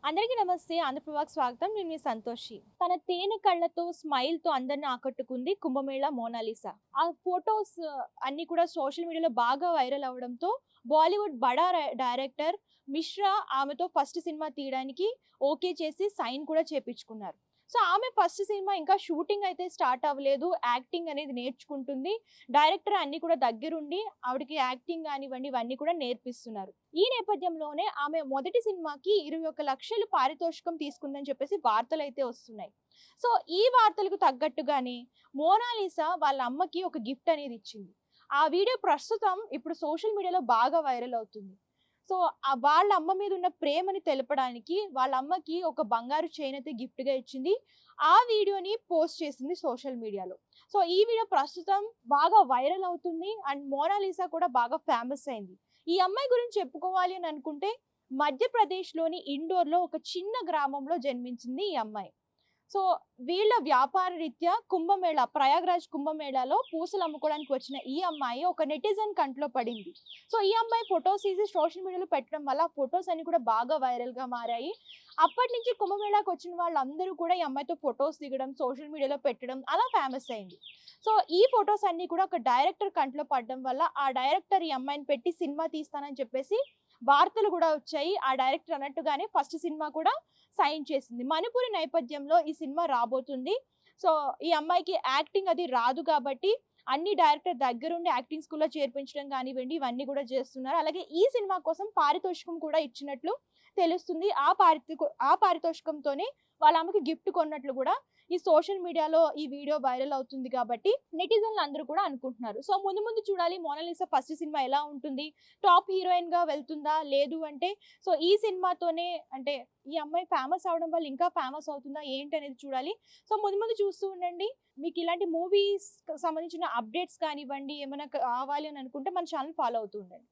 అందరికీ నమస్తే. ఆంధ్రప్రభకి స్వాగతం. నేను మీ సంతోషి. తన తేనె కళ్ళతో, స్మైల్‌తో అందరిని ఆకట్టుకుంది కుంభమేళ మోనాలిసా. ఆ ఫోటోస్ అన్నీ కూడా సోషల్ మీడియాలో బాగా వైరల్ అవ్వడంతో బాలీవుడ్ బడా డైరెక్టర్ మిశ్రా ఆమెతో ఫస్ట్ సినిమా తీయడానికి ఓకే చేసి సైన్ కూడా చేపించుకున్నారు. సో, ఆమె ఫస్ట్ సినిమా ఇంకా షూటింగ్ అయితే స్టార్ట్ అవ్వలేదు. యాక్టింగ్ అనేది నేర్చుకుంటుంది. డైరెక్టర్ అన్నీ కూడా దగ్గరుండి ఆవిడకి యాక్టింగ్ గానివ్వండి, ఇవన్నీ కూడా నేర్పిస్తున్నారు. ఈ నేపథ్యంలోనే ఆమె మొదటి సినిమాకి 21,00,000 పారితోషికం తీసుకుందని చెప్పేసి వార్తలైతే వస్తున్నాయి. సో, ఈ వార్తలకు తగ్గట్టుగానే మోనాలిసా వాళ్ళ అమ్మకి ఒక గిఫ్ట్ అనేది ఇచ్చింది. ఆ వీడియో ప్రస్తుతం ఇప్పుడు సోషల్ మీడియాలో బాగా వైరల్ అవుతుంది. సో, వాళ్ళ అమ్మ మీద ఉన్న ప్రేమని తెలపడానికి వాళ్ళ అమ్మకి ఒక బంగారు చైన్ అయితే గిఫ్ట్‌గా ఇచ్చింది. ఆ వీడియోని పోస్ట్ చేసింది సోషల్ మీడియాలో. సో, ఈ వీడియో ప్రస్తుతం బాగా వైరల్ అవుతుంది. అండ్ మోనాలిసా కూడా బాగా ఫేమస్ అయింది. ఈ అమ్మాయి గురించి చెప్పుకోవాలి అని అనుకుంటే మధ్యప్రదేశ్‌లోని ఇండోర్‌లో ఒక చిన్న గ్రామంలో జన్మించింది ఈ అమ్మాయి. సో, వీళ్ళ వ్యాపార రీత్యా ప్రయాగ్‌రాజ్ కుంభమేళాలో పూసలు అమ్ముకోవడానికి వచ్చిన ఈ అమ్మాయి ఒక నెటిజన్ కంట్లో పడింది. సో, ఈ అమ్మాయి ఫోటోస్ తీసి సోషల్ మీడియాలో పెట్టడం వల్ల ఫోటోస్ అన్ని కూడా బాగా వైరల్‌గా మారాయి. అప్పటినుంచి కుంభమేళాకి వచ్చిన వాళ్ళందరూ కూడా ఈ అమ్మాయితో ఫోటోస్ దిగడం, సోషల్ మీడియాలో పెట్టడం అలా ఫేమస్ అయింది. సో, ఈ ఫోటోస్ అన్నీ కూడా ఒక డైరెక్టర్ కంట్లో పడడం వల్ల ఆ డైరెక్టర్ ఈ అమ్మాయిని పెట్టి సినిమా తీస్తానని చెప్పేసి వార్తలు కూడా వచ్చాయి. ఆ డైరెక్టర్ అన్నట్టుగానే ఫస్ట్ సినిమా కూడా సైన్ చేసింది. 'మణిపురి' నేపథ్యంలో ఈ సినిమా రాబోతుంది. సో, ఈ అమ్మాయికి యాక్టింగ్ అది రాదు కాబట్టి అన్ని డైరెక్టర్ దగ్గరుండి యాక్టింగ్ స్కూల్‌లో చేర్పించడం గానివ్వండి, ఇవన్నీ కూడా చేస్తున్నారు. అలాగే ఈ సినిమా కోసం పారితోషికం కూడా ఇచ్చినట్లు తెలుస్తుంది. ఆ పారితోషికంతోనే వాళ్ళ ఆమెకి గిఫ్ట్ కొన్నట్లు కూడా ఈ సోషల్ మీడియాలో ఈ వీడియో వైరల్ అవుతుంది కాబట్టి నెటిజన్లు అందరూ కూడా అనుకుంటున్నారు. సో, ముందు ముందు చూడాలి మోనాలిసా ఫస్ట్ సినిమా ఎలా ఉంటుంది? టాప్ హీరోయిన్‌గా వెళ్తుందా? లేదు అంటే సో, ఈ సినిమాతోనే అంటే ఈ అమ్మాయి ఫేమస్ అవ్వడం వల్ల ఇంకా ఫేమస్ అవుతుందా? ఏంటనేది చూడాలి. సో, ముందు ముందు చూస్తూ ఉండండి. మీకు ఇలాంటి మూవీస్ సంబంధించిన అప్డేట్స్ కానివ్వండి, ఏమైనా కావాలి అని అనుకుంటే మన ఛానెల్ ఫాలో అవుతూ ఉండండి.